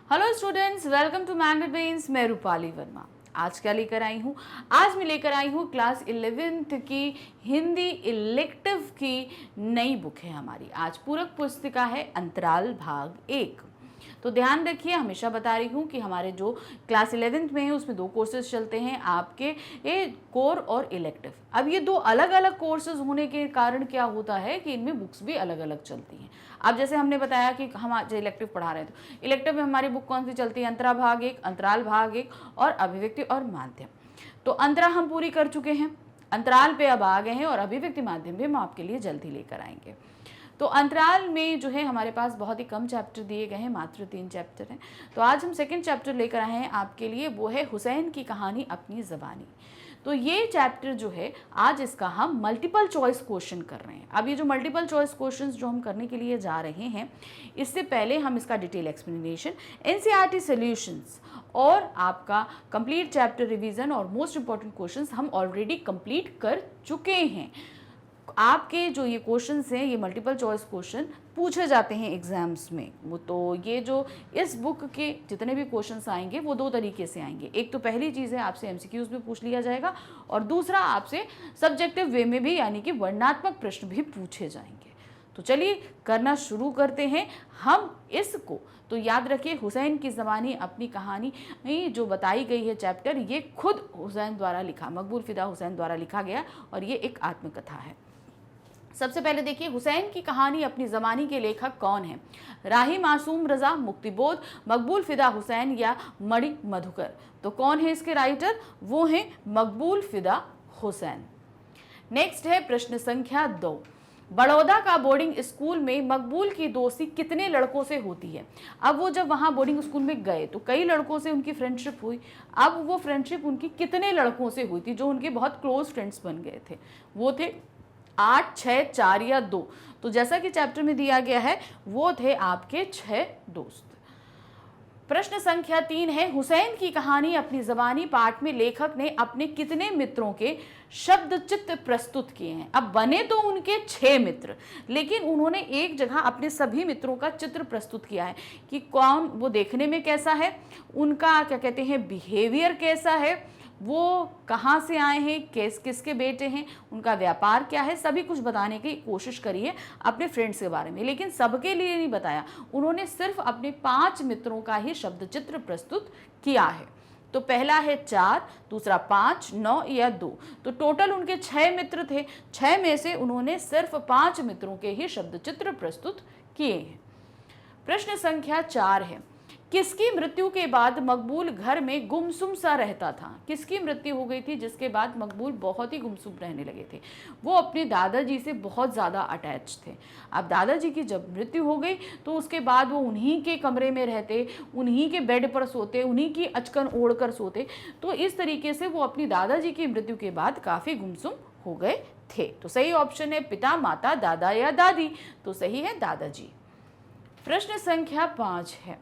Hello students, welcome to magnet brains. मैं रूपाली वर्मा। आज क्या लेकर आई हूँ? आज मैं लेकर आई हूँ क्लास 11th की हिंदी इलेक्टिव की नई बुक है हमारी। आज पूरक पुस्तिका है अंतराल भाग 1। तो ध्यान रखिए, हमेशा बता रही हूँ कि हमारे जो क्लास 11th में है उसमें 2 कोर्सेज चलते हैं आपके, ये कोर और इलेक्टिव। अब ये 2 अलग अलग कोर्सेज होने के कारण क्या होता है कि इनमें बुक्स भी अलग अलग चलती हैं। अब जैसे हमने बताया कि हम आज इलेक्टिव पढ़ा रहे थे, इलेक्टिव में हमारी बुक कौन सी चलती है? अंतरा भाग 1, अंतराल भाग 1 और अभिव्यक्ति और माध्यम। तो अंतरा हम पूरी कर चुके हैं, अंतराल पे अब आ गए हैं और अभिव्यक्ति माध्यम भी हम आपके लिए जल्दी लेकर आएंगे। तो अंतराल में जो है हमारे पास बहुत ही कम चैप्टर दिए गए हैं, मात्र 3 चैप्टर हैं। तो आज हम सेकंड चैप्टर लेकर आए हैं आपके लिए, वो है हुसैन की कहानी अपनी ज़बानी। तो ये चैप्टर जो है आज इसका हम मल्टीपल चॉइस क्वेश्चन कर रहे हैं। अब ये जो मल्टीपल चॉइस क्वेश्चंस जो हम करने के लिए जा रहे हैं, इससे पहले हम इसका डिटेल एक्सप्लेनेशन, एनसीईआरटी सॉल्यूशंस और आपका कंप्लीट चैप्टर रिवीजन और मोस्ट इंपॉर्टेंट क्वेश्चंस हम ऑलरेडी कंप्लीट कर चुके हैं। आपके जो ये क्वेश्चंस हैं, ये मल्टीपल चॉइस क्वेश्चन पूछे जाते हैं एग्जाम्स में। वो तो ये जो इस बुक के जितने भी क्वेश्चंस आएंगे वो 2 तरीके से आएंगे। एक तो पहली चीज़ है आपसे एमसीक्यूज में पूछ लिया जाएगा और दूसरा आपसे सब्जेक्टिव वे में भी, यानी कि वर्णनात्मक प्रश्न भी पूछे जाएंगे। तो चलिए करना शुरू करते हैं हम इसको। तो याद रखिए, हुसैन की ज़बानी अपनी कहानी जो बताई गई है चैप्टर, ये खुद हुसैन द्वारा लिखा, मकबूल फिदा हुसैन द्वारा लिखा गया और ये एक आत्मकथा है। सबसे पहले देखिए, हुसैन की कहानी अपनी ज़बानी के लेखक कौन है? राही मासूम रज़ा, मुक्तिबोध, मकबूल फिदा हुसैन या मणि मधुकर? तो कौन है इसके राइटर? वो हैं मकबूल फिदा हुसैन। नेक्स्ट है प्रश्न संख्या 2। बड़ौदा का बोर्डिंग स्कूल में मकबूल की दोस्ती कितने लड़कों से होती है? अब वो जब वहाँ बोर्डिंग स्कूल में गए तो कई लड़कों से उनकी फ्रेंडशिप हुई। अब वो फ्रेंडशिप उनकी कितने लड़कों से हुई थी जो उनके बहुत क्लोज फ्रेंड्स बन गए थे? वो थे 8, 6, 4 या 2। तो जैसा कि चैप्टर में दिया गया है, वो थे आपके 6 दोस्त। प्रश्न संख्या 3 है, हुसैन की कहानी अपनी ज़बानी पाठ में लेखक ने अपने कितने मित्रों के शब्द चित्र प्रस्तुत किए हैं? अब बने तो उनके 6 मित्र, लेकिन उन्होंने एक जगह अपने सभी मित्रों का चित्र प्रस्तुत किया है कि कौन वो देखने में कैसा है, उनका क्या कहते हैं बिहेवियर कैसा है, वो कहाँ से आए हैं, किसके बेटे हैं, उनका व्यापार क्या है, सभी कुछ बताने की कोशिश करी है अपने फ्रेंड्स के बारे में। लेकिन सबके लिए नहीं बताया, उन्होंने सिर्फ अपने 5 मित्रों का ही शब्द चित्र प्रस्तुत किया है। तो पहला है 4, दूसरा 5, 9 या 2। तो टोटल उनके 6 मित्र थे, 6 में से उन्होंने सिर्फ 5 मित्रों के ही शब्द चित्र प्रस्तुत किए हैं। प्रश्न संख्या 4 है, किसकी मृत्यु के बाद मकबूल घर में गुमसुम सा रहता था? किसकी मृत्यु हो गई थी जिसके बाद मकबूल बहुत ही गुमसुम रहने लगे थे? वो अपने दादाजी से बहुत ज़्यादा अटैच थे। अब दादाजी की जब मृत्यु हो गई तो उसके बाद वो उन्हीं के कमरे में रहते, उन्हीं के बेड पर सोते, उन्हीं की अचकन ओढ़ कर सोते। तो इस तरीके से वो अपनी दादाजी की मृत्यु के बाद काफ़ी गुमसुम हो गए थे। तो सही ऑप्शन है पिता, माता, दादा या दादी। तो सही है दादाजी। प्रश्न संख्या 5 है,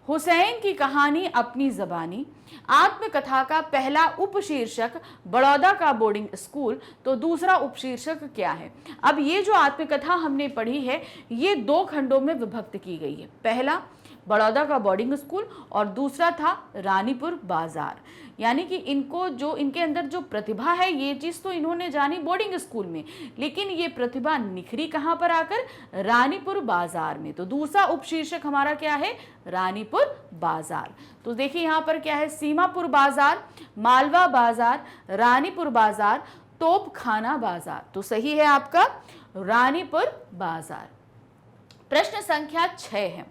हुसैन की कहानी अपनी ज़बानी आत्मकथा का पहला उपशीर्षक बड़ौदा का बोर्डिंग स्कूल, तो दूसरा उपशीर्षक क्या है? अब ये जो आत्मकथा हमने पढ़ी है, ये 2 खंडों में विभक्त की गई है। पहला बड़ौदा का बोर्डिंग स्कूल और दूसरा था रानीपुर बाजार। यानी कि इनको जो इनके अंदर जो प्रतिभा है, ये चीज़ तो इन्होंने जानी बोर्डिंग स्कूल में, लेकिन ये प्रतिभा निखरी कहाँ पर आकर? रानीपुर बाजार में। तो दूसरा उपशीर्षक हमारा क्या है? रानीपुर बाजार। तो देखिए यहाँ पर क्या है, सीमापुर बाजार, मालवा बाजार, रानीपुर बाजार, तोपखाना बाजार। तो सही है आपका रानीपुर बाजार। प्रश्न संख्या 6 है,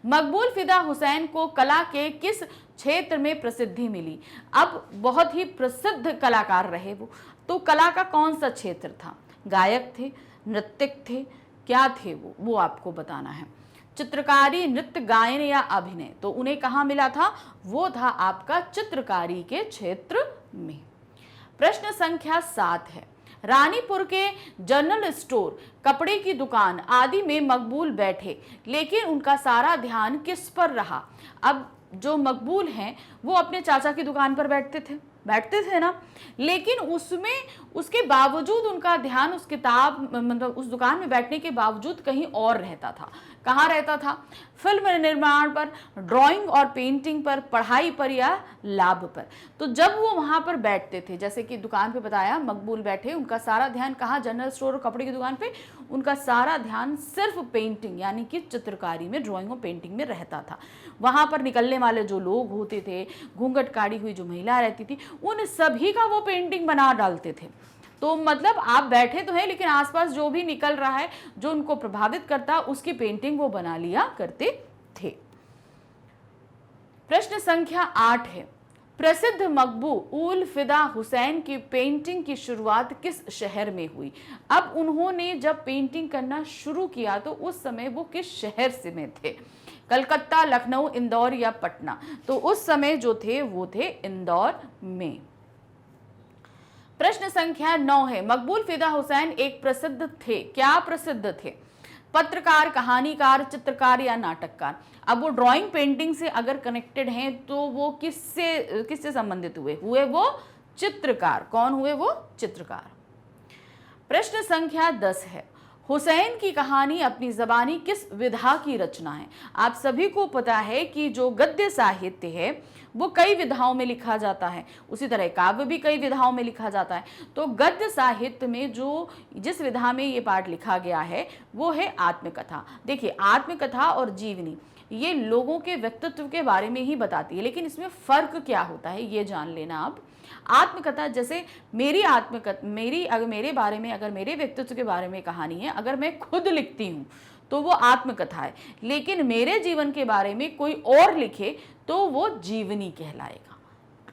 मकबूल फिदा हुसैन को कला के किस क्षेत्र में प्रसिद्धि मिली? अब बहुत ही प्रसिद्ध कलाकार रहे वो, तो कला का कौन सा क्षेत्र था? गायक थे, नृत्यक थे, क्या थे वो आपको बताना है। चित्रकारी, नृत्य, गायन या अभिनय? तो उन्हें कहाँ मिला था? वो था आपका चित्रकारी के क्षेत्र में। प्रश्न संख्या 7 है, रानीपुर के जनरल स्टोर, कपड़े की दुकान आदि में मकबूल बैठे, लेकिन उनका सारा ध्यान किस पर रहा? अब जो मकबूल हैं वो अपने चाचा की दुकान पर बैठते थे, बैठते थे ना, लेकिन उसमें उसके बावजूद उनका ध्यान उस किताब मतलब उस दुकान में बैठने के बावजूद कहीं और रहता था। कहाँ रहता था? फिल्म निर्माण पर, ड्राइंग और पेंटिंग पर, पढ़ाई पर या लाभ पर। तो जब वो वहाँ पर बैठते थे, जैसे कि दुकान पे बताया मकबूल बैठे, उनका सारा ध्यान कहाँ? जनरल स्टोर और कपड़े की दुकान पे। उनका सारा ध्यान सिर्फ पेंटिंग यानी कि चित्रकारी में, ड्राइंग और पेंटिंग में रहता था। वहाँ पर निकलने वाले जो लोग होते थे, घूंघट काढ़ी हुई जो महिला रहती थी, उन सभी का वो पेंटिंग बना डालते थे। तो मतलब आप बैठे तो हैं, लेकिन आसपास जो भी निकल रहा है, जो उनको प्रभावित करता, उसकी पेंटिंग वो बना लिया करते थे। प्रश्न संख्या 8 है, प्रसिद्ध मकबूल फिदा हुसैन की पेंटिंग की शुरुआत किस शहर में हुई? अब उन्होंने जब पेंटिंग करना शुरू किया तो उस समय वो किस शहर से में थे? कलकत्ता, लखनऊ, इंदौर या पटना? तो उस समय जो थे वो थे इंदौर में। प्रश्न संख्या 9 है, मकबूल फिदा हुसैन एक प्रसिद्ध थे, क्या प्रसिद्ध थे? पत्रकार, कहानीकार, चित्रकार या नाटककार? अब वो ड्राइंग पेंटिंग से अगर कनेक्टेड हैं तो वो किससे संबंधित हुए? वो चित्रकार। कौन हुए? वो चित्रकार। प्रश्न संख्या 10 है, हुसैन की कहानी अपनी ज़बानी किस विधा की रचना है? आप सभी को पता है कि जो गद्य साहित्य है वो कई विधाओं में लिखा जाता है, उसी तरह काव्य भी कई विधाओं में लिखा जाता है। तो गद्य साहित्य में जिस विधा में ये पाठ लिखा गया है वो है आत्मकथा। देखिए, आत्मकथा और जीवनी ये लोगों के व्यक्तित्व के बारे में ही बताती है, लेकिन इसमें फर्क क्या होता है ये जान लेना। आप आत्मकथा, जैसे अगर मेरे बारे में, अगर मेरे व्यक्तित्व के बारे में कहानी है, अगर मैं खुद लिखती हूँ तो वो आत्मकथा है, लेकिन मेरे जीवन के बारे में कोई और लिखे तो वो जीवनी कहलाएगा।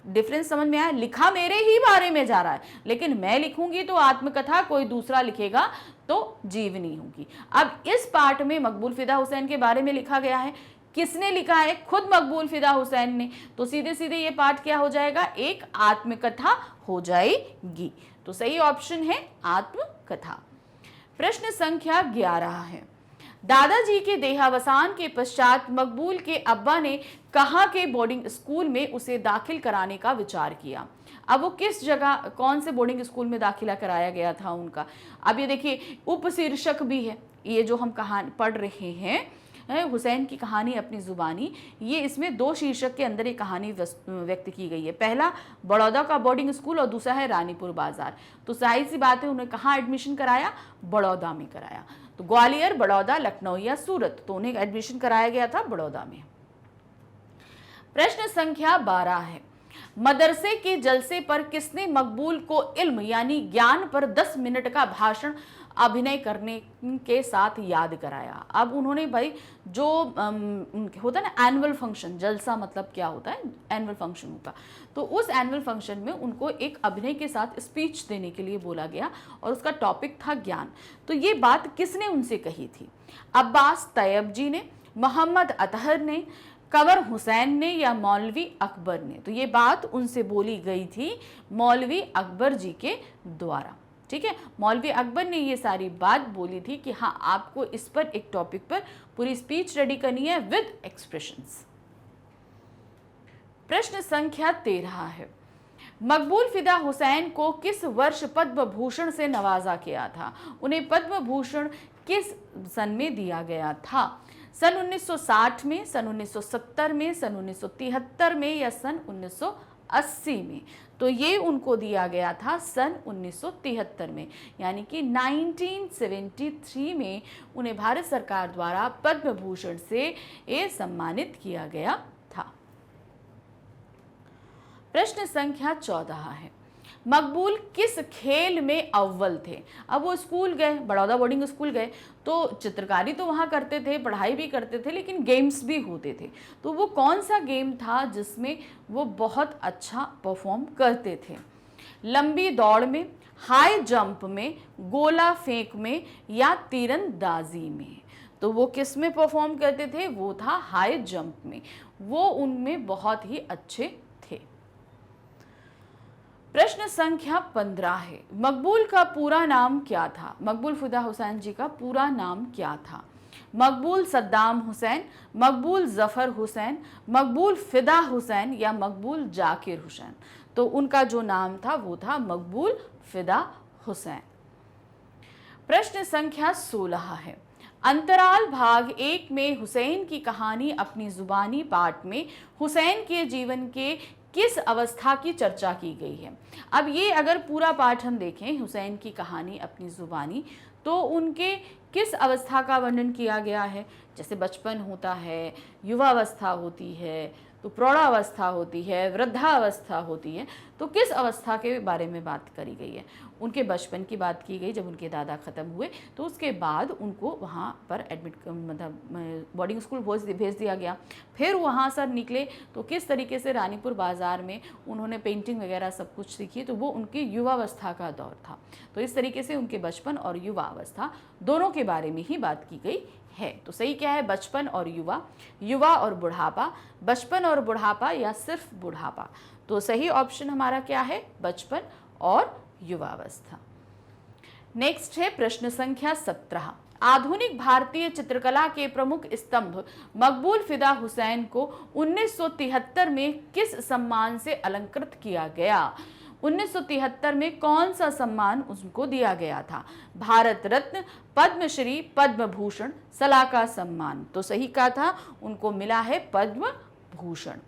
डिफरेंस समझ में आया? लिखा मेरे ही बारे में जा रहा है, लेकिन मैं लिखूंगी तो आत्मकथा, कोई दूसरा लिखेगा तो जीवनी होगी। अब इस पार्ट में मकबूल फिदा हुसैन के बारे में लिखा गया है। किसने लिखा है? खुद मकबूल फिदा हुसैन ने। तो सीधे सीधे ये पार्ट क्या हो जाएगा? एक आत्मकथा हो जाएगी। तो सही ऑप्शन है आत्मकथा। प्रश्न संख्या 11 है, दादाजी के देहावसान के पश्चात मकबूल के अब्बा ने कहाँ के बोर्डिंग स्कूल में उसे दाखिल कराने का विचार किया? अब वो किस जगह, कौन से बोर्डिंग स्कूल में दाखिला कराया गया था उनका? अब ये देखिए, उपशीर्षक भी है, ये जो हम कहानी पढ़ रहे हैं हुसैन की कहानी अपनी जुबानी, ये इसमें 2 शीर्षक के अंदर एक कहानी व्यक्त की गई है। पहला बड़ौदा का बोर्डिंग स्कूल और दूसरा है रानीपुर बाजार। तो जाहिर सी बात है, उन्हें कहाँ एडमिशन कराया? बड़ौदा में कराया। तो ग्वालियर, बड़ौदा, लखनऊ या सूरत, तो उन्हें एडमिशन कराया गया था बड़ौदा में। प्रश्न संख्या 12 है, मदरसे के जलसे पर किसने मकबूल को इल्म यानी ज्ञान पर 10 मिनट का भाषण अभिनय करने के साथ याद कराया? अब उन्होंने भाई जो होता है ना एनुअल फंक्शन, जलसा मतलब क्या होता है? एनुअल फंक्शन होता, तो उस एनुअल फंक्शन में उनको एक अभिनय के साथ स्पीच देने के लिए बोला गया और उसका टॉपिक था ज्ञान। तो ये बात किसने उनसे कही थी? अब्बास तैयब जी ने, मोहम्मद अतहर ने, कंवर हुसैन ने या मौलवी अकबर ने? तो ये बात उनसे बोली गई थी मौलवी अकबर जी के द्वारा। ठीक है, मौलवी अकबर ने ये सारी बात बोली थी कि हाँ, आपको इस पर एक टॉपिक पर पूरी स्पीच रेडी करनी है विद एक्सप्रेशंस। प्रश्न संख्या 13 है, मकबूल फिदा हुसैन को किस वर्ष पद्म भूषण से नवाजा गया था? उन्हें पद्म भूषण किस सन में दिया गया था? सन 1960 में, सन 1970 में, सन 1973 में या सन 1980 में? तो ये उनको दिया गया था सन 1973 में, यानी कि 1973 में उन्हें भारत सरकार द्वारा पद्म भूषण से ये सम्मानित किया गया था। प्रश्न संख्या 14 है, मकबूल किस खेल में अव्वल थे? अब वो स्कूल गए, बड़ौदा बोर्डिंग स्कूल गए, तो चित्रकारी तो वहाँ करते थे, पढ़ाई भी करते थे, लेकिन गेम्स भी होते थे। तो वो कौन सा गेम था जिसमें वो बहुत अच्छा परफॉर्म करते थे? लंबी दौड़ में, हाई जंप में, गोला फेंक में या तीरंदाजी में? तो वो किस में परफॉर्म करते थे? वो था हाई जंप में, वो उनमें बहुत ही अच्छे थे। प्रश्न संख्या 15 है, मकबूल का पूरा नाम क्या था? मकबूल फिदा हुसैन जी का पूरा नाम क्या था? मकबूल सद्दाम हुसैन, मकबूल जफर हुसैन, मकबूल फिदा हुसैन या मकबूल जाकिर हुसैन? तो उनका जो नाम था वो था मकबूल फिदा हुसैन। प्रश्न संख्या 16 है। अंतराल भाग 1 में हुसैन की कहानी अपनी जुबानी पाठ में हुसैन के जीवन के किस अवस्था की चर्चा की गई है। अब ये अगर पूरा पाठ हम देखें, हुसैन की कहानी अपनी जुबानी, तो उनके किस अवस्था का वर्णन किया गया है। जैसे बचपन होता है, युवावस्था होती है, तो प्रौढ़ावस्था होती है, वृद्धावस्था होती है, तो किस अवस्था के बारे में बात करी गई है। उनके बचपन की बात की गई, जब उनके दादा ख़त्म हुए तो उसके बाद उनको वहाँ पर एडमिट मतलब बोर्डिंग स्कूल भेज दिया गया। फिर वहाँ से निकले तो किस तरीके से रानीपुर बाज़ार में उन्होंने पेंटिंग वगैरह सब कुछ सीखी, तो वो उनकी युवावस्था का दौर था। तो इस तरीके से उनके बचपन और युवावस्था दोनों के बारे में ही बात की गई है। तो सही क्या है, बचपन और युवा, युवा और बुढ़ापा, बचपन और बुढ़ापा या सिर्फ बुढ़ापा। तो सही ऑप्शन हमारा क्या है, बचपन और युवावस्था। नेक्स्ट है प्रश्न संख्या 17। आधुनिक भारतीय चित्रकला के प्रमुख स्तंभ मकबूल फिदा हुसैन को 1973 में किस सम्मान से अलंकृत किया गया। 1973 में कौन सा सम्मान उनको दिया गया था। भारत रत्न, पद्मश्री, पद्म भूषण, सलाका सम्मान। तो सही कहा था, उनको मिला है पद्म भूषण।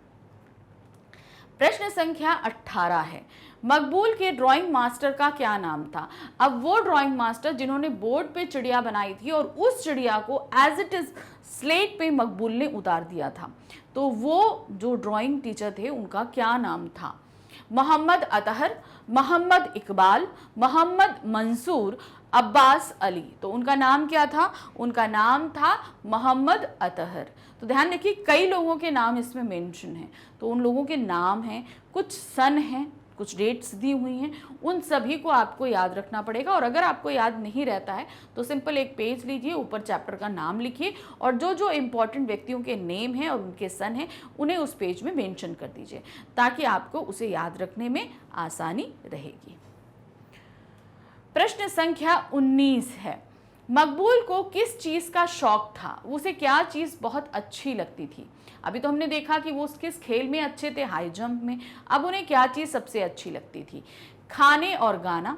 प्रश्न संख्या 18 है। मकबूल के ड्राइंग मास्टर का क्या नाम था। अब वो ड्राइंग मास्टर जिन्होंने बोर्ड पे चिड़िया बनाई थी और उस चिड़िया को एज इट इज स्लेट पे मकबूल ने उतार दिया था, तो वो जो ड्राइंग टीचर थे उनका क्या नाम था। मोहम्मद अतहर, मोहम्मद इकबाल, मोहम्मद मंसूर, अब्बास अली। तो उनका नाम क्या था, उनका नाम था मोहम्मद अतहर। तो ध्यान रखिए, कई लोगों के नाम इसमें मेंशन हैं, तो उन लोगों के नाम हैं, कुछ सन हैं, कुछ डेट्स दी हुई हैं, उन सभी को आपको याद रखना पड़ेगा। और अगर आपको याद नहीं रहता है तो सिंपल एक पेज लीजिए, ऊपर चैप्टर का नाम लिखिए और जो जो इम्पॉर्टेंट व्यक्तियों के नेम हैं और उनके सन हैं उन्हें उस पेज में मेंशन कर दीजिए, ताकि आपको उसे याद रखने में आसानी रहेगी। प्रश्न संख्या 19 है। मकबूल को किस चीज़ का शौक था, उसे क्या चीज़ बहुत अच्छी लगती थी। अभी तो हमने देखा कि वो किस खेल में अच्छे थे, हाई जंप में। अब उन्हें क्या चीज़ सबसे अच्छी लगती थी। खाने और गाना,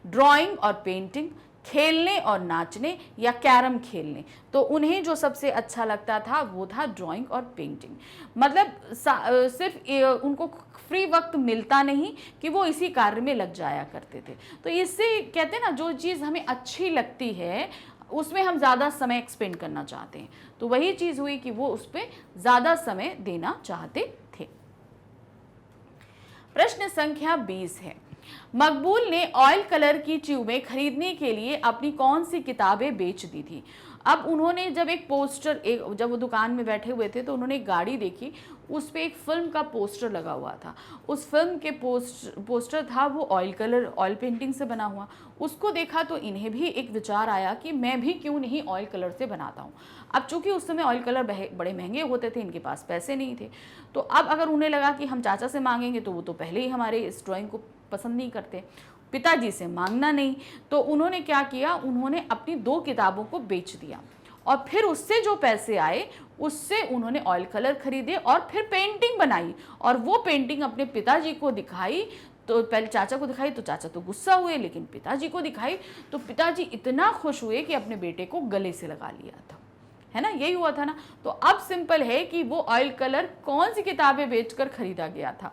ड्राइंग और पेंटिंग, खेलने और नाचने या कैरम खेलने। तो उन्हें जो सबसे अच्छा लगता था वो था ड्राइंग और पेंटिंग। मतलब सिर्फ उनको फ्री वक्त मिलता नहीं कि वो इसी कार्य में लग जाया करते थे। तो इससे कहते हैं ना, जो चीज़ हमें अच्छी लगती है उसमें हम ज़्यादा समय एक्सपेंड करना चाहते हैं। तो वही चीज़ हुई कि वो उस पर ज़्यादा समय देना चाहते थे। प्रश्न संख्या 20 है। मकबूल ने ऑयल कलर की ट्यूबें खरीदने के लिए अपनी कौन सी किताबें बेच दी थी। अब उन्होंने जब एक पोस्टर, जब वो दुकान में बैठे हुए थे तो उन्होंने एक गाड़ी देखी, उस पर एक फिल्म का पोस्टर लगा हुआ था। उस फिल्म के पोस्टर था वो ऑयल कलर, ऑयल पेंटिंग से बना हुआ। उसको देखा तो इन्हें भी एक विचार आया कि मैं भी क्यों नहीं ऑयल कलर से बनाता हूँ। अब चूंकि उस समय ऑयल कलर बड़े महंगे होते थे, इनके पास पैसे नहीं थे, तो अब अगर उन्हें लगा कि हम चाचा से मांगेंगे तो वो तो पहले ही हमारे इस ड्राइंग को पसंद नहीं करते, पिताजी से मांगना नहीं, तो उन्होंने क्या किया, उन्होंने अपनी 2 किताबों को बेच दिया और फिर उससे जो पैसे आए उससे उन्होंने ऑयल कलर खरीदे और फिर पेंटिंग बनाई और वो पेंटिंग अपने पिताजी को दिखाई। तो पहले चाचा को दिखाई तो चाचा तो गुस्सा हुए, लेकिन पिताजी को दिखाई तो पिताजी इतना खुश हुए कि अपने बेटे को गले से लगा लिया था, है ना, यही हुआ था ना। तो अब सिंपल है कि वो ऑयल कलर कौन सी किताबें बेचकर खरीदा गया था।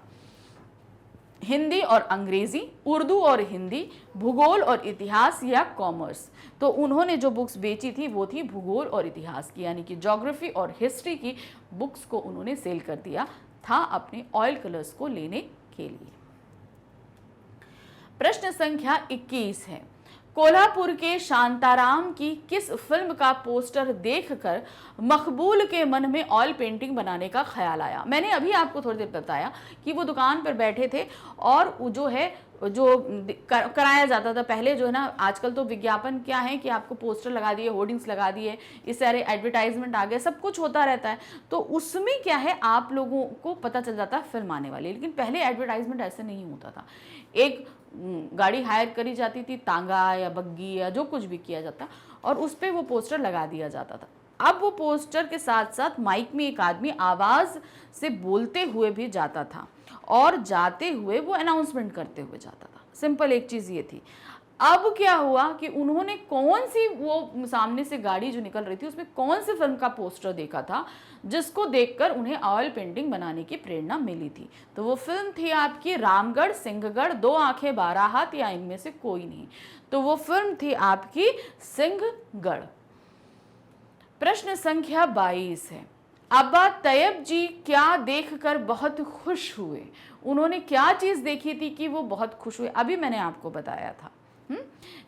हिंदी और अंग्रेजी, उर्दू और हिंदी, भूगोल और इतिहास या कॉमर्स। तो उन्होंने जो बुक्स बेची थी वो थी भूगोल और इतिहास की, यानी कि ज्योग्राफी और हिस्ट्री की बुक्स को उन्होंने सेल कर दिया था अपने ऑयल कलर्स को लेने के लिए। प्रश्न संख्या 21 है। कोल्हापुर के शांताराम की किस फिल्म का पोस्टर देखकर मकबूल के मन में ऑयल पेंटिंग बनाने का ख्याल आया। मैंने अभी आपको थोड़ी देर बताया कि वो दुकान पर बैठे थे और जो है जो कराया जाता था पहले, जो है ना, आजकल तो विज्ञापन क्या है कि आपको पोस्टर लगा दिए, होर्डिंग्स लगा दिए, इस सारे एडवर्टाइजमेंट आ गए, सब कुछ होता रहता है। तो उसमें क्या है, आप लोगों को पता चल जाता है फिल्म आने वाली, लेकिन पहले एडवर्टाइजमेंट ऐसे नहीं होता था। एक गाड़ी हायर करी जाती थी, तांगा या बग्गी या जो कुछ भी किया जाता, और उस पर वो पोस्टर लगा दिया जाता था। अब वो पोस्टर के साथ साथ माइक में एक आदमी आवाज से बोलते हुए भी जाता था और जाते हुए वो अनाउंसमेंट करते हुए जाता था। सिंपल एक चीज ये थी। अब क्या हुआ कि उन्होंने कौन सी वो सामने से गाड़ी जो निकल रही थी उसमें कौन सी फिल्म का पोस्टर देखा था जिसको देखकर उन्हें ऑयल पेंटिंग बनाने की प्रेरणा मिली थी। तो वो फिल्म थी आपकी रामगढ़, सिंहगढ़, दो आंखें, बारह हाथ या इनमें से कोई नहीं। तो वो फिल्म थी आपकी सिंहगढ़। प्रश्न संख्या 22 है। अब्बा तैयब जी क्या देखकर बहुत खुश हुए? उन्होंने क्या चीज देखी थी कि वो बहुत खुश हुए? अभी मैंने आपको बताया था।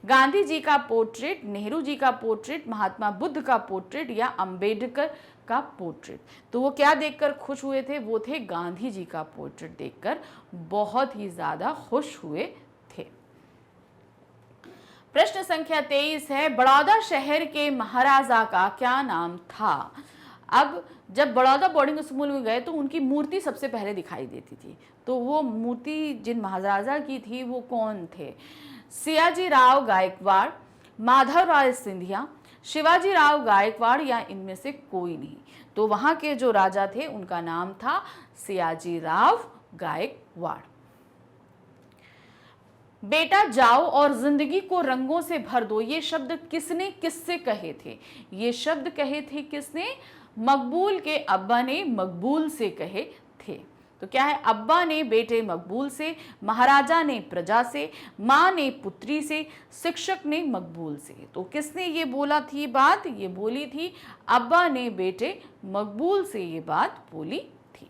गांधी जी का पोर्ट्रेट, नेहरू जी का पोर्ट्रेट, महात्मा बुद्ध का पोर्ट्रेट या अंबेडकर का पोर्ट्रेट। तो वो क्या देखकर खुश हुए थे? वो थे गांधी जी का पोर्ट्रेट देखकर बहुत ही ज्यादा खुश हुए थे। प्रश्न संख्या 23 है। बड़ौदा शहर के महाराजा का क्या नाम था? अब जब बड़ौदा बोर्डिंग स्कूल में गए तो उनकी मूर्ति सबसे पहले दिखाई देती थी। तो वो मूर्ति जिन महाराजा की थी वो कौन थे? सियाजी राव गायकवाड़, माधव राय सिंधिया, शिवाजी राव गायकवाड़ या इनमें से कोई नहीं। तो वहां के जो राजा थे उनका नाम था सियाजी राव गायकवाड़। बेटा जाओ और जिंदगी को रंगों से भर दो, ये शब्द किसने किससे कहे थे? ये शब्द कहे थे किसने? मकबूल के अब्बा ने मकबूल से कहे थे। तो क्या है? अब्बा ने बेटे मकबूल से, महाराजा ने प्रजा से, माँ ने पुत्री से, शिक्षक ने मकबूल से। तो किसने ये बोला थी बात? ये बोली थी अब्बा ने बेटे मकबूल से ये बात बोली थी।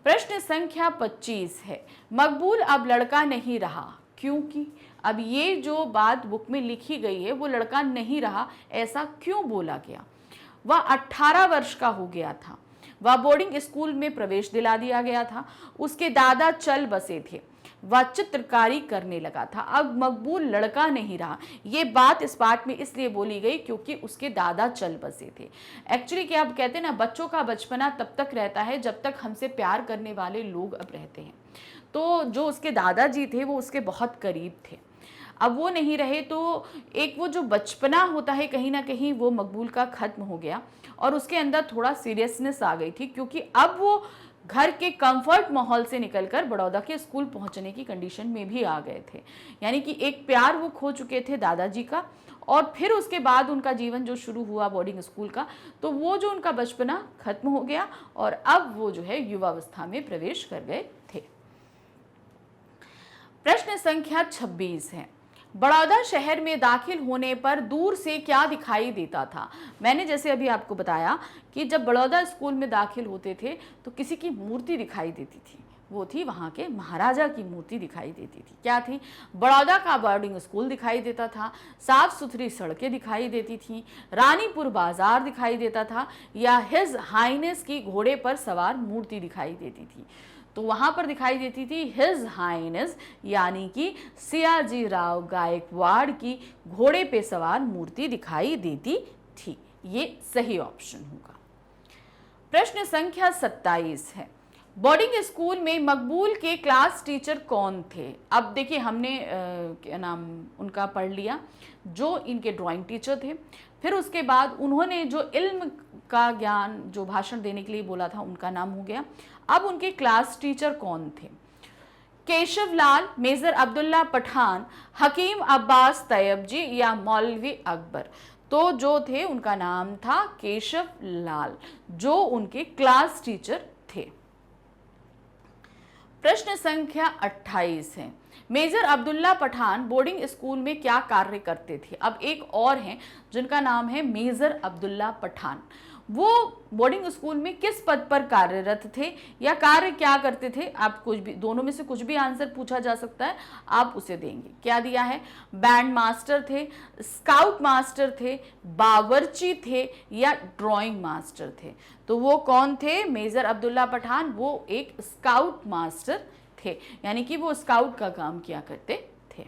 प्रश्न संख्या 25 है। मकबूल अब लड़का नहीं रहा, क्योंकि अब ये जो बात बुक में लिखी गई है वो लड़का नहीं रहा, ऐसा क्यों बोला गया? वह 18 वर्ष का हो गया था, वह बोर्डिंग स्कूल में प्रवेश दिला दिया गया था, उसके दादा चल बसे थे, वह चित्रकारी करने लगा था। अब मकबूल लड़का नहीं रहा, ये बात इस पाठ में इसलिए बोली गई क्योंकि उसके दादा चल बसे थे। एक्चुअली क्या आप कहते हैं ना, बच्चों का बचपना तब तक रहता है जब तक हमसे प्यार करने वाले लोग अब रहते हैं। तो जो उसके दादाजी थे वो उसके बहुत करीब थे, अब वो नहीं रहे तो एक वो जो बचपना होता है कहीं ना कहीं वो मकबूल का खत्म हो गया और उसके अंदर थोड़ा सीरियसनेस आ गई थी, क्योंकि अब वो घर के कंफर्ट माहौल से निकलकर बड़ौदा के स्कूल पहुंचने की कंडीशन में भी आ गए थे। यानी कि एक प्यार वो खो चुके थे दादाजी का, और फिर उसके बाद उनका जीवन जो शुरू हुआ बोर्डिंग स्कूल का, तो वो जो उनका बचपना खत्म हो गया और अब वो जो है युवावस्था में प्रवेश कर गए थे। प्रश्न संख्या 26 है। बड़ौदा शहर में दाखिल होने पर दूर से क्या दिखाई देता था? मैंने जैसे अभी आपको बताया कि जब बड़ौदा स्कूल में दाखिल होते थे तो किसी की मूर्ति दिखाई देती थी, वो थी वहाँ के महाराजा की मूर्ति दिखाई देती थी। क्या थी? बड़ौदा का बोर्डिंग स्कूल दिखाई देता था, साफ सुथरी सड़कें दिखाई देती थी, रानीपुर बाजार दिखाई देता था, या हिज हाइनेस की घोड़े पर सवार मूर्ति दिखाई देती थी। तो वहां पर दिखाई देती थी हिज हाइनेस यानी कि सियाजी राव गायकवाड़ की घोड़े पे सवार मूर्ति दिखाई देती थी। ये सही ऑप्शन होगा। प्रश्न संख्या 27 है। बोर्डिंग स्कूल में मकबूल के क्लास टीचर कौन थे? अब देखिए हमने क्या नाम उनका पढ़ लिया, जो इनके ड्राइंग टीचर थे। फिर उसके बाद उन्होंने जो इल्म का ज्ञान जो भाषण देने के लिए बोला था उनका नाम हो गया। अब उनके क्लास टीचर कौन थे? केशव लाल, मेजर अब्दुल्ला पठान, हकीम अब्बास तैयब जी या मौलवी अकबर। तो जो थे उनका नाम था केशव लाल, जो उनके क्लास टीचर थे। प्रश्न संख्या 28 है। Major Abdullah Pathan boarding school में क्या कार्य करते थे? अब एक और हैं जिनका नाम है मेजर अब्दुल्ला पठान। वो बोर्डिंग स्कूल में किस पद पर कार्यरत थे या कार्य क्या करते थे? आप कुछ भी, दोनों में से कुछ भी आंसर पूछा जा सकता है, आप उसे देंगे। क्या दिया है? बैंड मास्टर थे, स्काउट मास्टर थे, बावर्ची थे या ड्राइंग मास्टर थे? तो वो कौन थे? मेजर अब्दुल्ला पठान वो एक स्काउट मास्टर थे, यानी कि वो स्काउट का काम किया करते थे।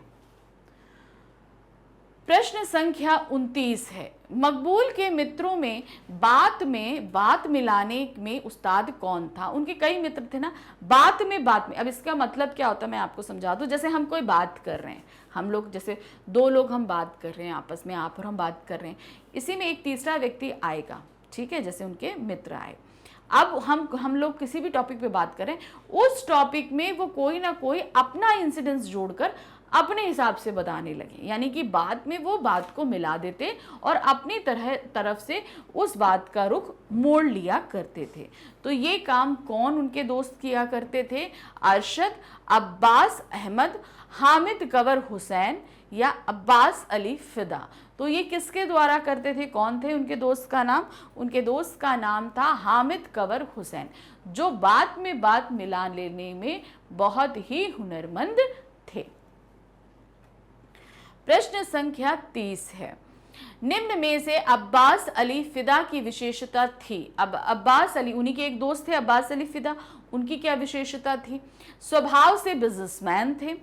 प्रश्न संख्या 29 है, मकबूल के मित्रों में बात मिलाने में उस्ताद कौन था? उनके कई मित्र थे ना। बात में अब इसका मतलब क्या होता है मैं आपको समझा दूं। जैसे हम कोई बात कर रहे हैं, हम लोग जैसे दो लोग हम बात कर रहे हैं आपस में, आप और हम बात कर रहे हैं, इसी में एक तीसरा व्यक्ति आएगा, ठीक है, जैसे उनके मित्र आए। अब हम लोग किसी भी टॉपिक पे बात करें, उस टॉपिक में वो कोई ना कोई अपना इंसिडेंस जोड़कर अपने हिसाब से बताने लगे, यानी कि बाद में वो बात को मिला देते और अपनी तरफ से उस बात का रुख मोड़ लिया करते थे। तो ये काम कौन उनके दोस्त किया करते थे? अरशद, अब्बास अहमद, हामिद कंवर हुसैन या अब्बास अली फिदा। तो ये किसके द्वारा करते थे? कौन थे उनके दोस्त का नाम? उनके दोस्त का नाम था हामिद कंवर हुसैन, जो बात में बात मिला लेने में बहुत ही हुनरमंद थे। प्रश्न संख्या 30 है, निम्न में से अब्बास अली फिदा की विशेषता थी। अब अब्बास अली, उन्हीं के एक दोस्त थे अब्बास अली फिदा, उनकी क्या विशेषता थी? स्वभाव से बिजनेसमैन थे,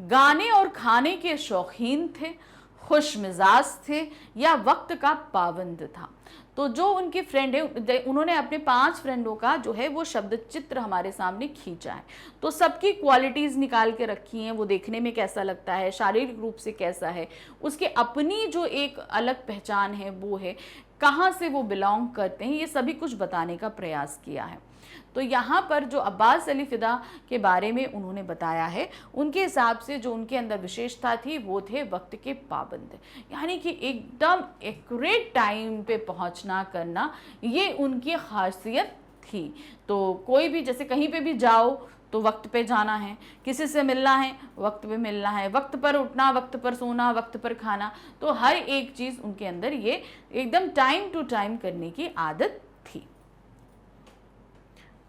गाने और खाने के शौकीन थे, खुश मिजाज थे या वक्त का पाबंद था। तो जो उनके फ्रेंड है, उन्होंने अपने 5 फ्रेंडों का जो है वो शब्द चित्र हमारे सामने खींचा है। तो सबकी क्वालिटीज़ निकाल के रखी हैं, वो देखने में कैसा लगता है, शारीरिक रूप से कैसा है, उसके अपनी जो एक अलग पहचान है वो है, कहाँ से वो बिलोंग करते हैं, ये सभी कुछ बताने का प्रयास किया है। तो यहाँ पर जो अब्बास अली फिदा के बारे में उन्होंने बताया है, उनके हिसाब से जो उनके अंदर विशेषता थी वो थे वक्त के पाबंद, यानी कि एकदम एक्यूरेट टाइम पे पहुँचना करना, ये उनकी खासियत थी। तो कोई भी जैसे कहीं पे भी जाओ तो वक्त पे जाना है, किसी से मिलना है वक्त पे मिलना है, वक्त पर उठना, वक्त पर सोना, वक्त पर खाना, तो हर एक चीज़ उनके अंदर ये एकदम टाइम टू टाइम करने की आदत थी।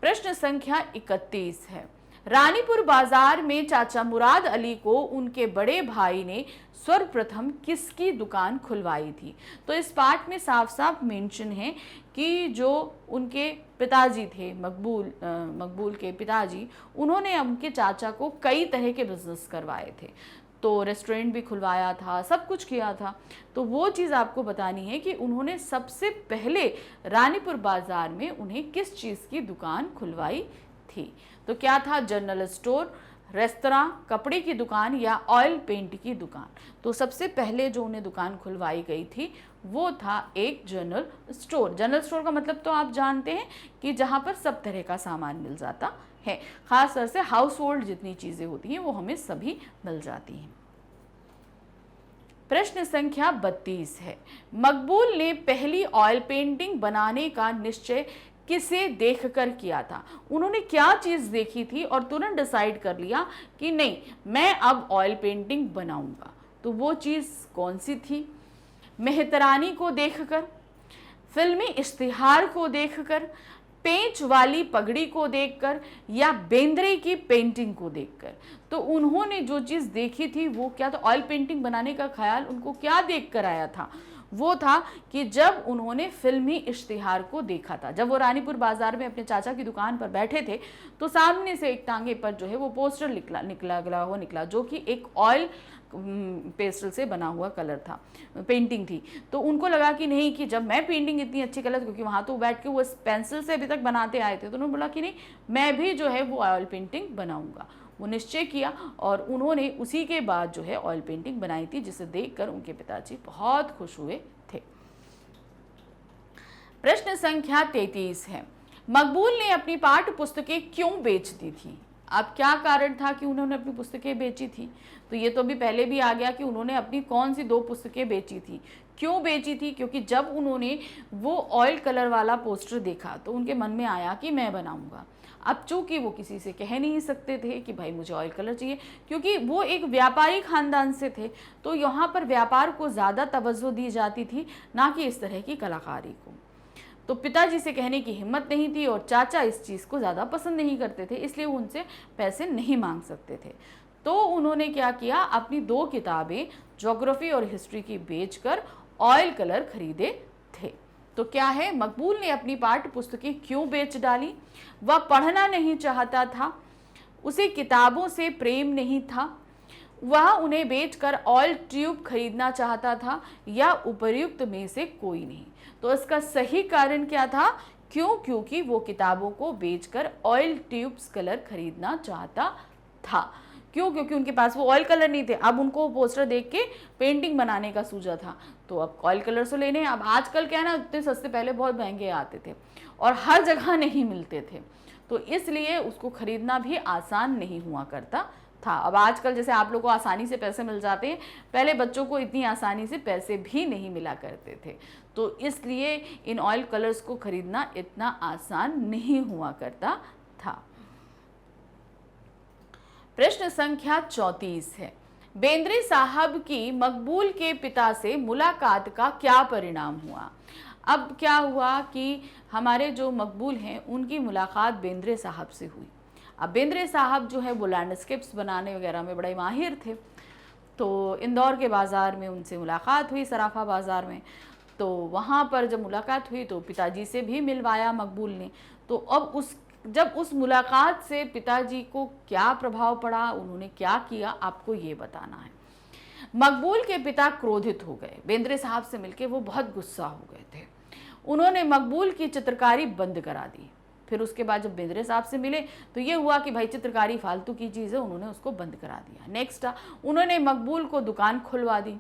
प्रश्न संख्या 31 है, रानीपुर बाजार में चाचा मुराद अली को उनके बड़े भाई ने सर्वप्रथम किसकी दुकान खुलवाई थी? तो इस पाठ में साफ साफ मेंशन है कि जो उनके पिताजी थे, मकबूल के पिताजी, उन्होंने उनके चाचा को कई तरह के बिजनेस करवाए थे। तो रेस्टोरेंट भी खुलवाया था, सब कुछ किया था। तो वो चीज़ आपको बतानी है कि उन्होंने सबसे पहले रानीपुर बाजार में उन्हें किस चीज़ की दुकान खुलवाई थी? तो क्या था? जनरल स्टोर, रेस्तरां, कपड़े की दुकान या ऑयल पेंट की दुकान। तो सबसे पहले जो उन्हें दुकान खुलवाई गई थी वो था एक जनरल स्टोर। जनरल स्टोर का मतलब तो आप जानते हैं कि जहाँ पर सब तरह का सामान मिल जाता है, खास तौर से हाउस होल्ड जितनी चीज़ें होती हैं वो हमें सभी मिल जाती हैं। प्रश्न संख्या 32 है, मकबूल ने पहली ऑयल पेंटिंग बनाने का निश्चय किसे देखकर किया था? उन्होंने क्या चीज़ देखी थी और तुरंत डिसाइड कर लिया कि नहीं, मैं अब ऑयल पेंटिंग बनाऊंगा? तो वो चीज़ कौन सी थी? मेहतरानी को देखकर, फिल्मी इश्तिहार को देखकर, पेंच वाली पगड़ी को देखकर या बेंद्रे की पेंटिंग को देखकर? तो उन्होंने जो चीज़ देखी थी वो क्या था? ऑयल पेंटिंग बनाने का ख्याल उनको क्या देखकर आया था? वो था कि जब उन्होंने फिल्मी इश्तिहार को देखा था। जब वो रानीपुर बाजार में अपने चाचा की दुकान पर बैठे थे तो सामने से एक टांगे पर जो है वो पोस्टर निकला जो कि एक ऑयल पेस्टल से बना हुआ कलर था, पेंटिंग थी। तो उनको लगा कि नहीं, कि जब मैं पेंटिंग इतनी अच्छी कलर, क्योंकि वहाँ तो बैठ के वो पेंसिल से अभी तक बनाते आए थे, तो उन्होंने बोला कि नहीं, मैं भी जो है वो ऑयल पेंटिंग बनाऊंगा। वो निश्चय किया और उन्होंने उसी के बाद जो है ऑयल पेंटिंग बनाई थी, जिसे देखकर उनके पिताजी बहुत खुश हुए थे। प्रश्न संख्या 33 है, मकबूल ने अपनी पाठ्य पुस्तकें क्यों बेच दी थी? अब क्या कारण था कि उन्होंने अपनी पुस्तकें बेची थी? तो ये तो अभी पहले भी आ गया कि उन्होंने अपनी कौन सी 2 पुस्तकें बेची थी। क्यों बेची थी? क्योंकि जब उन्होंने वो ऑयल कलर वाला पोस्टर देखा तो उनके मन में आया कि मैं बनाऊंगा। अब चूंकि वो किसी से कह नहीं सकते थे कि भाई मुझे ऑयल कलर चाहिए, क्योंकि वो एक व्यापारी खानदान से थे, तो यहाँ पर व्यापार को ज़्यादा तवज्जो दी जाती थी, ना कि इस तरह की कलाकारी को। तो पिताजी से कहने की हिम्मत नहीं थी और चाचा इस चीज़ को ज़्यादा पसंद नहीं करते थे, इसलिए वो उनसे पैसे नहीं मांग सकते थे। तो उन्होंने क्या किया, अपनी 2 किताबें ज्योग्राफी और हिस्ट्री की बेचकर ऑयल कलर खरीदे थे। तो क्या है, मकबूल ने अपनी पाठ्य पुस्तकें क्यों बेच डाली? वह पढ़ना नहीं चाहता था, उसे किताबों से प्रेम नहीं था, वह उन्हें बेचकर ऑयल ट्यूब खरीदना चाहता था या उपर्युक्त में से कोई नहीं। तो इसका सही कारण क्या था? क्यों? क्योंकि वो किताबों को बेचकर ऑयल ट्यूब्स कलर खरीदना चाहता था। क्यों? क्योंकि उनके पास वो ऑयल कलर नहीं थे। अब उनको पोस्टर देख के पेंटिंग बनाने का सूझा था, तो अब ऑयल कलर तो लेने हैं। अब आजकल क्या है ना, इतने सस्ते, पहले बहुत महंगे आते थे और हर जगह नहीं मिलते थे, तो इसलिए उसको खरीदना भी आसान नहीं हुआ करता था। अब आजकल जैसे आप लोगों को आसानी से पैसे मिल जाते हैं, पहले बच्चों को इतनी आसानी से पैसे भी नहीं मिला करते थे, तो इसलिए इन ऑयल कलर्स को खरीदना इतना आसान नहीं हुआ करता था। प्रश्न संख्या 34 है, बेंद्रे साहब की मकबूल के पिता से मुलाकात का क्या परिणाम हुआ? अब क्या हुआ कि हमारे जो मकबूल हैं उनकी मुलाकात बेंद्रे साहब से हुई। अब बेंद्रे साहब जो है वो लैंडस्केप्स बनाने वगैरह में बड़े माहिर थे, तो इंदौर के बाज़ार में उनसे मुलाकात हुई, सराफा बाज़ार में। तो वहाँ पर जब मुलाकात हुई तो पिताजी से भी मिलवाया मकबूल ने। तो अब जब उस मुलाकात से पिताजी को क्या प्रभाव पड़ा, उन्होंने क्या किया, आपको ये बताना है। मकबूल के पिता क्रोधित हो गए, बेंद्रे साहब से मिलके वो बहुत गुस्सा हो गए थे। उन्होंने मकबूल की चित्रकारी बंद करा दी। फिर उसके बाद जब बेंद्रे साहब से मिले तो ये हुआ कि भाई चित्रकारी फालतू की चीज़ है, उन्होंने उसको बंद करा दिया। नेक्स्ट उन्होंने मकबूल को दुकान खुलवा दी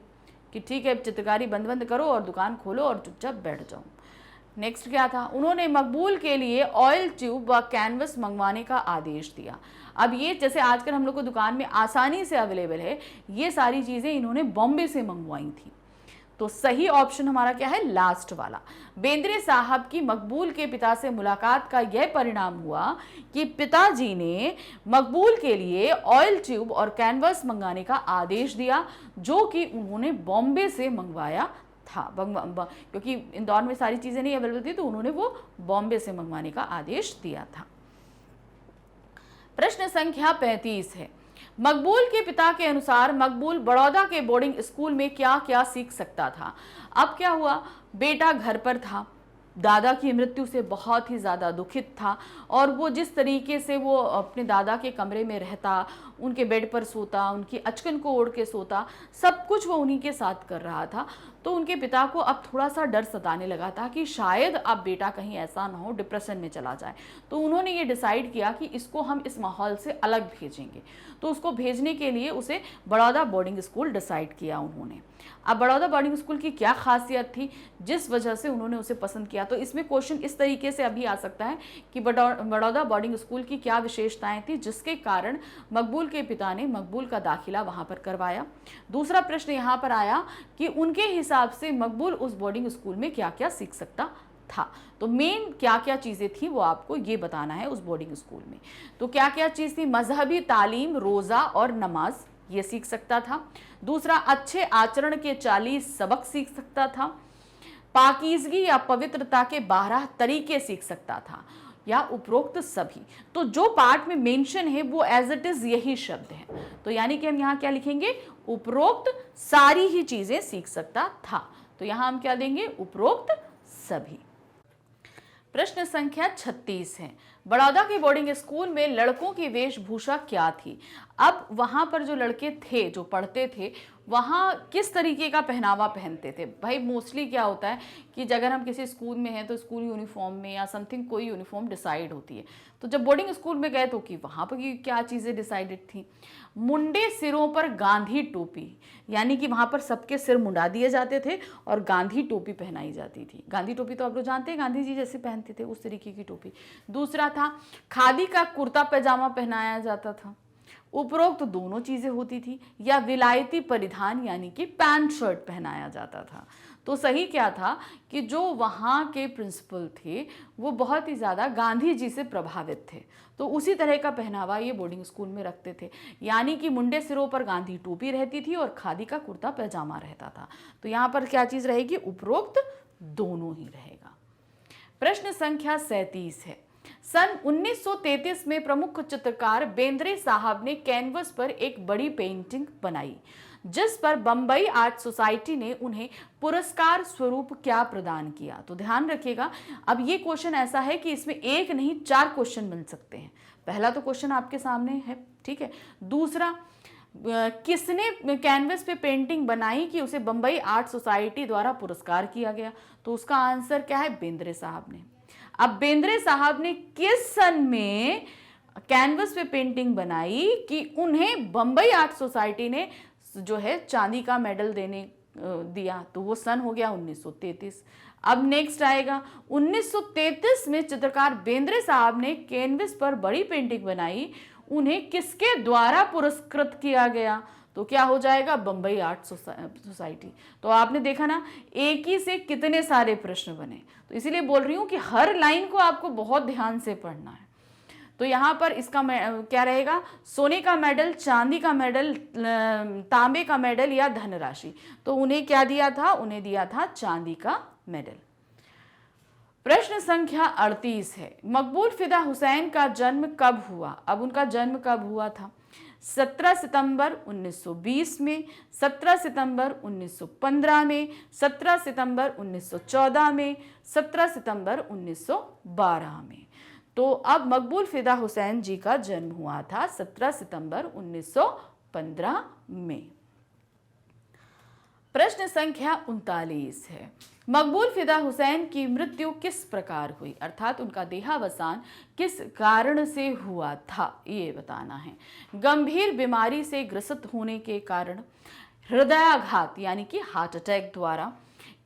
कि ठीक है चित्रकारी बंद करो और दुकान खोलो और चुपचाप बैठ जाओ। नेक्स्ट क्या था, उन्होंने मकबूल के लिए ऑयल ट्यूब व कैनवस मंगवाने का आदेश दिया। अब ये जैसे आजकल हम लोग को दुकान में आसानी से अवेलेबल है, ये सारी चीज़ें इन्होंने बॉम्बे से मंगवाई थी। तो सही ऑप्शन हमारा क्या है? लास्ट वाला। बेंद्रे साहब की मकबूल के पिता से मुलाकात का यह परिणाम हुआ कि पिताजी ने मकबूल के लिए ऑयल ट्यूब और कैनवस मंगाने का आदेश दिया, जो कि उन्होंने बॉम्बे से मंगवाया था। क्योंकि इंदौर में सारी चीज़ें नहीं अवेलेबल थी, तो उन्होंने वो बॉम्बे से मंगवाने का आदेश दिया था। प्रश्न संख्या 35 है, मकबूल के पिता के अनुसार मकबूल बड़ौदा के बोर्डिंग स्कूल में क्या क्या सीख सकता था? अब क्या हुआ, बेटा घर पर था, दादा की मृत्यु से बहुत ही ज़्यादा दुखित था, और वो जिस तरीके से वो अपने दादा के कमरे में रहता, उनके बेड पर सोता, उनकी अचकन को ओढ़ के सोता, सब कुछ वो उन्हीं के साथ कर रहा था। तो उनके पिता को अब थोड़ा सा डर सताने लगा था कि शायद अब बेटा कहीं ऐसा ना हो डिप्रेशन में चला जाए। तो उन्होंने ये डिसाइड किया कि इसको हम इस माहौल से अलग भेजेंगे। तो उसको भेजने के लिए उसे बड़ौदा बोर्डिंग स्कूल डिसाइड किया उन्होंने। अब बड़ौदा बोर्डिंग स्कूल की क्या खासियत थी जिस वजह से उन्होंने उसे पसंद किया? तो इसमें क्वेश्चन इस तरीके से अभी आ सकता है कि बड़ौदा बोर्डिंग स्कूल की क्या विशेषताएं थी जिसके कारण मकबूल के पिता ने मकबूल का दाखिला वहां पर करवाया। दूसरा प्रश्न यहाँ पर आया कि उनके हिसाब से मकबूल उस बोर्डिंग स्कूल में क्या क्या सीख सकता था। तो मेन क्या क्या चीज़ें थी वो आपको ये बताना है उस बोर्डिंग स्कूल में। तो क्या क्या चीज़ थी? मजहबी तालीम, रोज़ा और नमाज, ये सीख सकता था। दूसरा, अच्छे आचरण के 40 सबक सीख सकता था। पाकीज़गी या पवित्रता के 12 तरीके सीख सकता था, या उपरोक्त सभी। तो जो पार्ट में मेंशन है वो एज इट इज यही शब्द है, तो यानी कि हम यहाँ क्या लिखेंगे? उपरोक्त सारी ही चीजें सीख सकता था। तो यहाँ हम क्या देंगे? उपरोक्त सभी। प्रश्न संख्या 36 है, बड़ौदा के बोर्डिंग स्कूल में लड़कों की वेशभूषा क्या थी? अब वहाँ पर जो लड़के थे जो पढ़ते थे वहाँ किस तरीके का पहनावा पहनते थे? भाई मोस्टली क्या होता है कि अगर हम किसी स्कूल में हैं तो स्कूल यूनिफॉर्म में या समथिंग कोई यूनिफॉर्म डिसाइड होती है। तो जब बोर्डिंग स्कूल में गए तो कि वहाँ पर क्या चीज़ें डिसाइडेड थी? मुंडे सिरों पर गांधी टोपी, यानी कि वहाँ पर सबके सिर मुंडा दिए जाते थे और गांधी टोपी पहनाई जाती थी। गांधी टोपी तो आप लोग जानते हैं, गांधी जी जैसे पहनते थे उस तरीके की टोपी। दूसरा था खादी का कुर्ता पैजामा पहनाया जाता था। उपरोक्त दोनों चीज़ें होती थी, या विलायती परिधान यानी कि पैंट शर्ट पहनाया जाता था। तो सही क्या था कि जो वहाँ के प्रिंसिपल थे वो बहुत ही ज़्यादा गांधी जी से प्रभावित थे, तो उसी तरह का पहनावा ये बोर्डिंग स्कूल में रखते थे, यानी कि मुंडे सिरों पर गांधी टोपी रहती थी और खादी का कुर्ता पैजामा रहता था। तो यहाँ पर क्या चीज़ रहेगी? उपरोक्त दोनों ही रहेगा। प्रश्न संख्या 37 है, सन 1933 में प्रमुख चित्रकार बेंद्रे साहब ने कैनवस पर एक बड़ी पेंटिंग बनाई जिस पर बंबई आर्ट सोसाइटी ने उन्हें पुरस्कार स्वरूप क्या प्रदान किया? तो ध्यान रखिएगा, अब ये क्वेश्चन ऐसा है कि इसमें एक नहीं 4 क्वेश्चन बन सकते हैं। पहला तो क्वेश्चन आपके सामने है, ठीक है। दूसरा, किसने कैनवस पे पेंटिंग बनाई कि उसे बम्बई आर्ट सोसाइटी द्वारा पुरस्कार किया गया? तो उसका आंसर क्या है? बेंद्रे साहब ने। अब बेंद्रे साहब ने किस सन में कैनवस पे पेंटिंग बनाई कि उन्हें बम्बई आर्ट सोसाइटी ने जो है चांदी का मेडल दिया? तो वो सन हो गया 1933। अब नेक्स्ट आएगा 1933 में चित्रकार बेंद्रे साहब ने कैनवस पर बड़ी पेंटिंग बनाई, उन्हें किसके द्वारा पुरस्कृत किया गया? तो क्या हो जाएगा? Bombay art society. तो आपने देखा ना, एक ही से कितने सारे प्रश्न बने। तो इसीलिए बोल रही हूं कि हर लाइन को आपको बहुत ध्यान से पढ़ना है। तो यहाँ पर इसका क्या रहेगा? सोने का मेडल, चांदी का मेडल, तांबे का मेडल या धनराशि? तो उन्हें क्या दिया था? उन्हें दिया था चांदी का मेडल। प्रश्न संख्या 38 है, मकबूल फिदा हुसैन का जन्म कब हुआ? अब उनका जन्म कब हुआ था? 17 सितंबर 1920 में, 17 सितंबर 1915 में, 17 सितंबर 1914 में, 17 सितंबर 1912 में। तो अब मकबूल फिदा हुसैन जी का जन्म हुआ था 17 सितंबर 1915 में। प्रश्न संख्या 39 है, मकबूल फिदा हुसैन की मृत्यु किस प्रकार हुई? अर्थात उनका देहावसान किस कारण से हुआ था, ये बताना है। गंभीर बीमारी से ग्रसित होने के कारण, हृदयाघात यानी कि हार्ट अटैक द्वारा,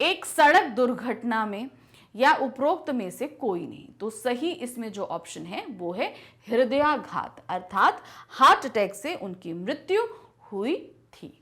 एक सड़क दुर्घटना में, या उपरोक्त में से कोई नहीं? तो सही इसमें जो ऑप्शन है वो है हृदयाघात, अर्थात हार्ट अटैक से उनकी मृत्यु हुई थी।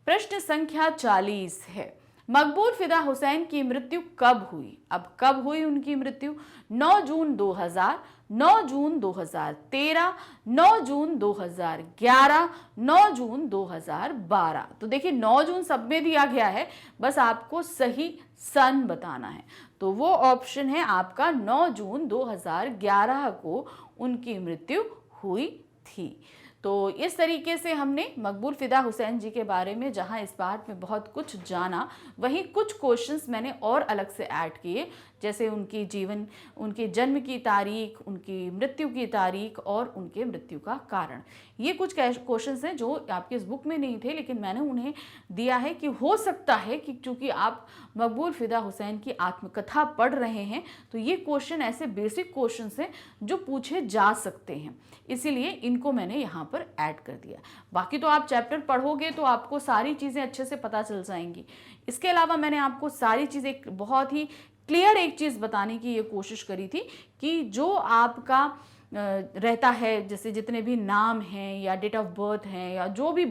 प्रश्न संख्या 40 है, मकबूल फिदा हुसैन की मृत्यु कब हुई? अब कब हुई उनकी मृत्यु? 9 जून 2000, 9 जून 2013, 9 जून 2011, 9 जून 2012। तो देखिए 9 जून सब में दिया गया है, बस आपको सही सन बताना है। तो वो ऑप्शन है आपका 9 जून 2011 को उनकी मृत्यु हुई थी। तो इस तरीके से हमने मकबूल फिदा हुसैन जी के बारे में जहां इस पार्ट में बहुत कुछ जाना, वहीं कुछ क्वेश्चंस मैंने और अलग से ऐड किए, जैसे उनकी जीवन, उनके जन्म की तारीख, उनकी मृत्यु की तारीख और उनके मृत्यु का कारण। ये कुछ क्वेश्चंस हैं जो आपके इस बुक में नहीं थे, लेकिन मैंने उन्हें दिया है कि हो सकता है कि चूंकि आप मकबूल फिदा हुसैन की आत्मकथा पढ़ रहे हैं तो ये क्वेश्चन ऐसे बेसिक क्वेश्चंस हैं जो पूछे जा सकते हैं, इसीलिए इनको मैंने यहाँ पर ऐड कर दिया। बाकी तो आप चैप्टर पढ़ोगे तो आपको सारी चीज़ें अच्छे से पता चल जाएंगी। इसके अलावा मैंने आपको सारी चीज़ें बहुत ही क्लियर एक चीज़ बताने की ये कोशिश करी थी कि जो आपका रहता है, जैसे जितने भी नाम हैं या डेट ऑफ बर्थ हैं या जो भी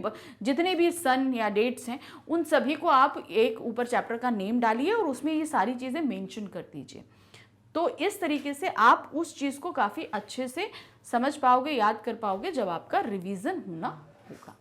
जितने भी सन या डेट्स हैं, उन सभी को आप एक ऊपर चैप्टर का नेम डालिए और उसमें ये सारी चीज़ें मेंशन कर दीजिए। तो इस तरीके से आप उस चीज़ को काफ़ी अच्छे से समझ पाओगे, याद कर पाओगे जब आपका रिवीजन होना होगा।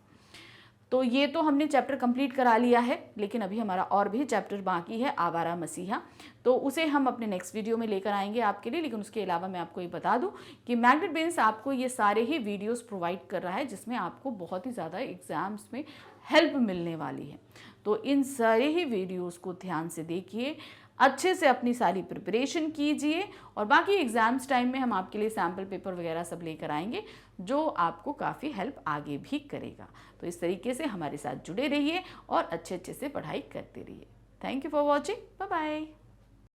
तो ये तो हमने चैप्टर कंप्लीट करा लिया है, लेकिन अभी हमारा और भी चैप्टर बाकी है, आवारा मसीहा। तो उसे हम अपने नेक्स्ट वीडियो में लेकर आएंगे आपके लिए। लेकिन उसके अलावा मैं आपको ये बता दूं कि मैग्नेट बेन्स आपको ये सारे ही वीडियोस प्रोवाइड कर रहा है, जिसमें आपको बहुत ही ज़्यादा एग्जाम्स में हेल्प मिलने वाली है। तो इन सारे ही वीडियोज़ को ध्यान से देखिए, अच्छे से अपनी सारी प्रिपरेशन कीजिए, और बाकी एग्जाम्स टाइम में हम आपके लिए सैम्पल पेपर वगैरह सब लेकर आएंगे जो आपको काफ़ी हेल्प आगे भी करेगा। तो इस तरीके से हमारे साथ जुड़े रहिए और अच्छे अच्छे से पढ़ाई करते रहिए। Thank you for watching, bye bye.